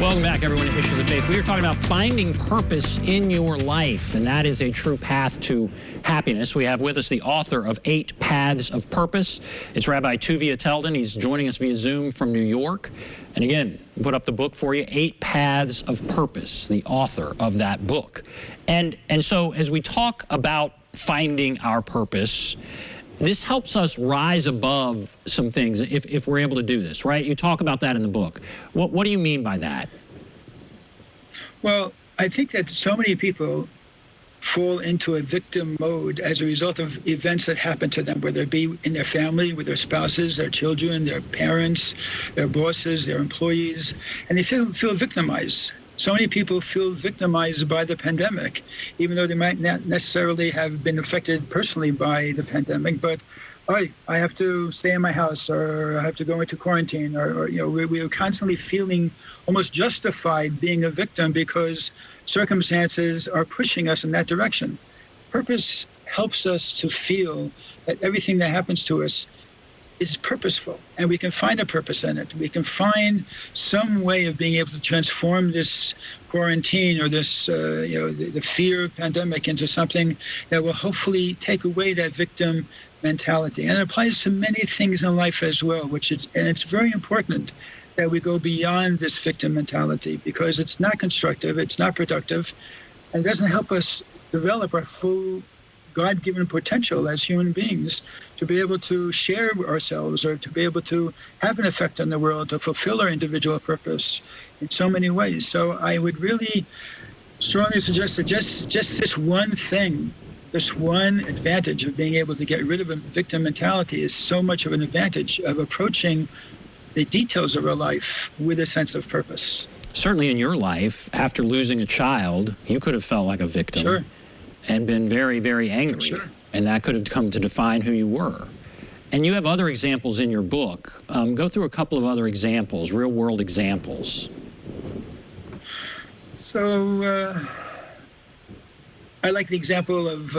Welcome back, everyone, to Issues of Faith. We are talking about finding purpose in your life, and that is a true path to happiness. We have with us the author of 8 Paths of Purpose. It's Rabbi Tuvia Teldon. He's joining us via Zoom from New York. And again, put up the book for you, 8 Paths of Purpose, the author of that book. And so as we talk about finding our purpose, this helps us rise above some things if we're able to do this, right? You talk about that in the book. What do you mean by that? Well, I think that so many people fall into a victim mode as a result of events that happen to them, whether it be in their family, with their spouses, their children, their parents, their bosses, their employees, and they feel victimized. So many people feel victimized by the pandemic, even though they might not necessarily have been affected personally by the pandemic, but I have to stay in my house, or I have to go into quarantine, or we are constantly feeling almost justified being a victim because circumstances are pushing us in that direction. Purpose helps us to feel that everything that happens to us is purposeful, and we can find a purpose in it. We can find some way of being able to transform this quarantine or this, the fear pandemic into something that will hopefully take away that victim mentality. And it applies to many things in life as well, and it's very important that we go beyond this victim mentality, because it's not constructive, it's not productive, and it doesn't help us develop our full God-given potential as human beings to be able to share ourselves, or to be able to have an effect on the world, to fulfill our individual purpose in so many ways. So I would really strongly suggest that just this one thing, this one advantage of being able to get rid of a victim mentality is so much of an advantage of approaching the details of our life with a sense of purpose. Certainly in your life, after losing a child, you could have felt like a victim. Sure. And been very, very angry. Sure. And that could have come to define who you were. And you have other examples in your book. Go through a couple of other examples, real-world examples. So I like the example of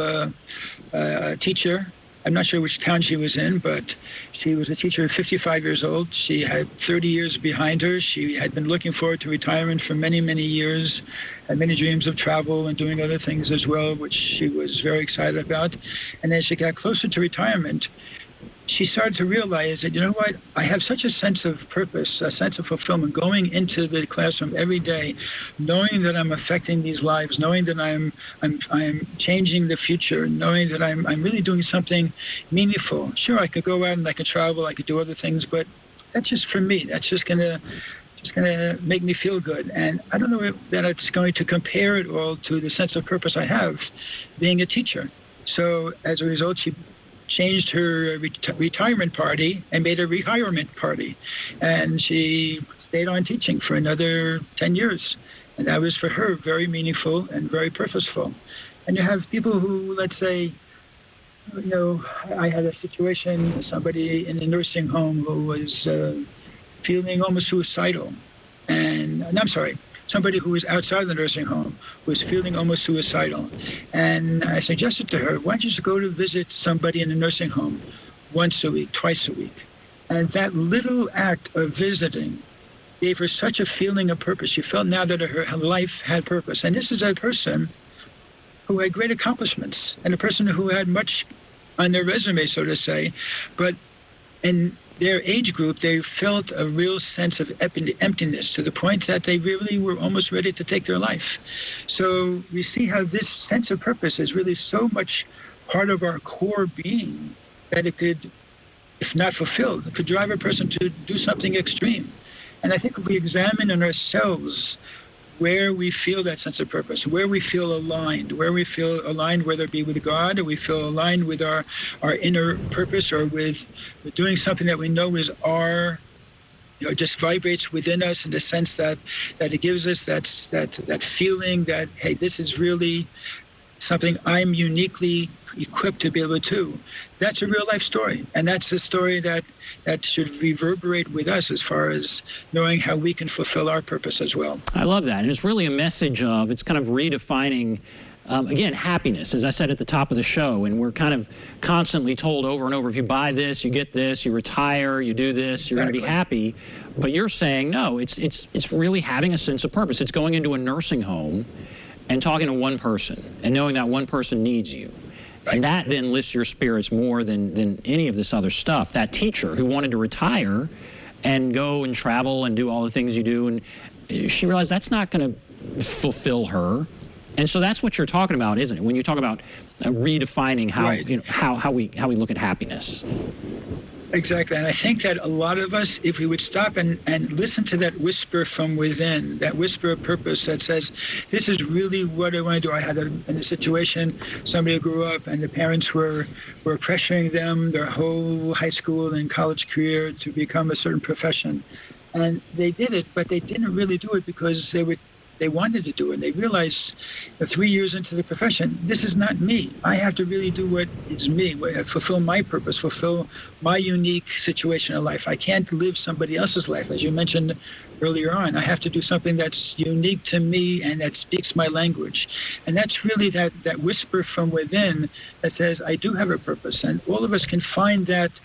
a teacher. I'm not sure which town she was in, but she was a teacher, 55 years old. She had 30 years behind her. She had been looking forward to retirement for many, many years, had many dreams of travel and doing other things as well, which she was very excited about. And as she got closer to retirement, she started to realize that, you know what, I have such a sense of purpose, a sense of fulfillment going into the classroom every day, knowing that I'm affecting these lives, knowing that I'm changing the future, knowing that I'm really doing something meaningful. Sure, I could go out and I could travel, I could do other things, but that's just for me. That's just gonna make me feel good. And I don't know that it's going to compare it all to the sense of purpose I have being a teacher. So as a result, she changed her retirement party and made a rehirement party. And she stayed on teaching for another 10 years. And that was for her very meaningful and very purposeful. And you have people who, let's say, I had a situation, somebody in a nursing home who was feeling almost suicidal. Somebody who was outside the nursing home was feeling almost suicidal. And I suggested to her, why don't you just go to visit somebody in a nursing home once a week, twice a week? And that little act of visiting gave her such a feeling of purpose. She felt now that her life had purpose. And this is a person who had great accomplishments, and a person who had much on their resume, so to say, but in their age group, they felt a real sense of emptiness, to the point that they really were almost ready to take their life. So we see how this sense of purpose is really so much part of our core being that it could, if not fulfilled, it could drive a person to do something extreme. And I think if we examine in ourselves where we feel that sense of purpose, where we feel aligned, whether it be with God, or we feel aligned with our inner purpose, or with doing something that we know is just vibrates within us, in the sense that it gives us that feeling that, hey, this is really something I'm uniquely equipped to be able to do. That's a real life story. And that's a story that should reverberate with us as far as knowing how we can fulfill our purpose as well. I love that. And it's really a message of, it's kind of redefining again, happiness, as I said at the top of the show, and we're kind of constantly told over and over, if you buy this, you get this, you retire, you do this, you're going to be happy. But you're saying, no, it's really having a sense of purpose. It's going into a nursing home and talking to one person and knowing that one person needs you. And that then lifts your spirits more than any of this other stuff. That teacher who wanted to retire and go and travel and do all the things you do, and she realized that's not going to fulfill her. And so that's what you're talking about, isn't it? When you talk about redefining how, how we look at happiness. Exactly. And I think that a lot of us, if we would stop and listen to that whisper from within, that whisper of purpose that says, this is really what I want to do. I had in a situation, somebody grew up and the parents were pressuring them their whole high school and college career to become a certain profession. And they did it, but they didn't really do it because they wanted to do it. They realized 3 years into the profession, this is not me. I have to really do what is me, fulfill my purpose, fulfill my unique situation in life. I can't live somebody else's life. As you mentioned earlier on, I have to do something that's unique to me and that speaks my language. And that's really that whisper from within that says, I do have a purpose. And all of us can find that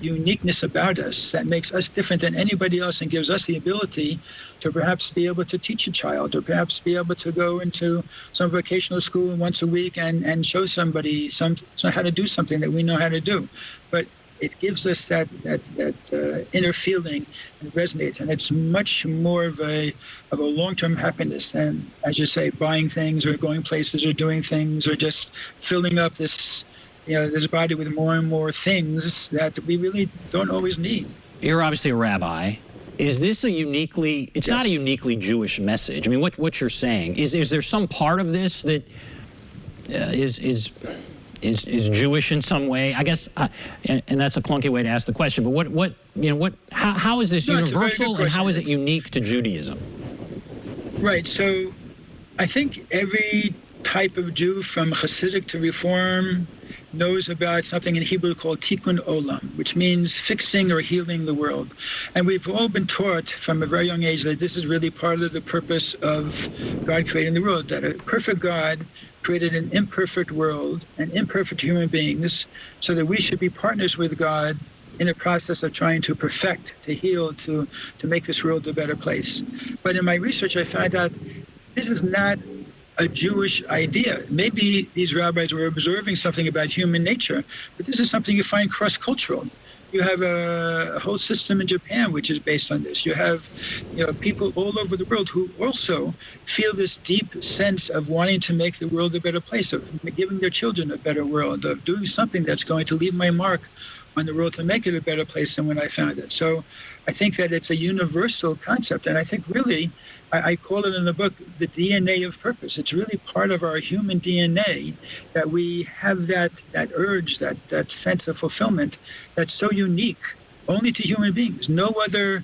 uniqueness about us that makes us different than anybody else and gives us the ability to perhaps be able to teach a child, or perhaps be able to go into some vocational school once a week and show somebody how to do something that we know how to do. But it gives us that inner feeling and resonates, and it's much more of a long-term happiness than, as you say, buying things or going places or doing things or just filling up this body with more and more things that we really don't always need. You're obviously a rabbi. Is this a uniquely, it's not a uniquely Jewish message. I mean, what you're saying, is there some part of this that is Jewish in some way? I guess, and that's a clunky way to ask the question, but how is this universal and how is it unique to Judaism? Right, so I think every type of Jew, from Hasidic to Reform, knows about something in Hebrew called Tikkun Olam, which means fixing or healing the world. And we've all been taught from a very young age that this is really part of the purpose of God creating the world, that a perfect God created an imperfect world and imperfect human beings, so that we should be partners with God in the process of trying to perfect, to heal, to make this world a better place. But in my research, I found out this is not a Jewish idea. Maybe these rabbis were observing something about human nature, but this is something you find cross-cultural. You have a whole system in Japan which is based on this. You have people all over the world who also feel this deep sense of wanting to make the world a better place, of giving their children a better world, of doing something that's going to leave my mark on the world to make it a better place than when I found it. So I think that it's a universal concept, and I think really, I call it in the book, the DNA of purpose. It's really part of our human DNA that we have that urge, that sense of fulfillment that's so unique only to human beings. No other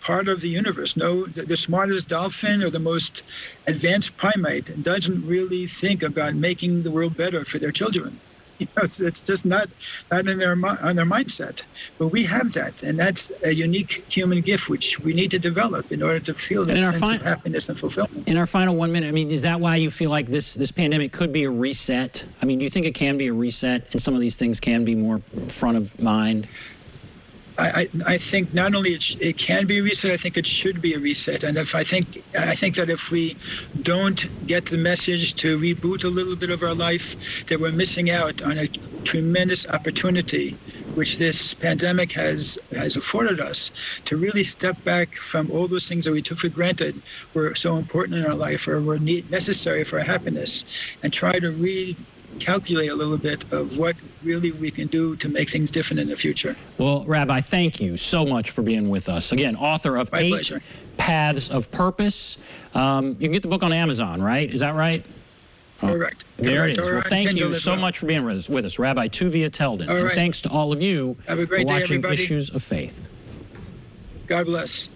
part of the universe, the smartest dolphin or the most advanced primate doesn't really think about making the world better for their children. It's just not on their mindset. But we have that, and that's a unique human gift which we need to develop in order to feel that sense of happiness and fulfillment. In our final 1 minute, I mean, is that why you feel like this pandemic could be a reset? I mean, do you think it can be a reset, and some of these things can be more front of mind? I think not only it can be a reset, I think it should be a reset. And I think that if we don't get the message to reboot a little bit of our life, that we're missing out on a tremendous opportunity, which this pandemic has afforded us, to really step back from all those things that we took for granted were so important in our life or were necessary for our happiness, and try to recalculate a little bit of what really we can do to make things different in the future. Well, Rabbi, thank you so much for being with us. Again, author of My 8 pleasure. Paths of Purpose. You can get the book on Amazon, right? Is that right? Correct. There it is. Or Well, thank you so well. much for being with us, Rabbi Tuvia Teldon. All And right. thanks to all of you Have a great for day, watching everybody. Issues of Faith. God bless.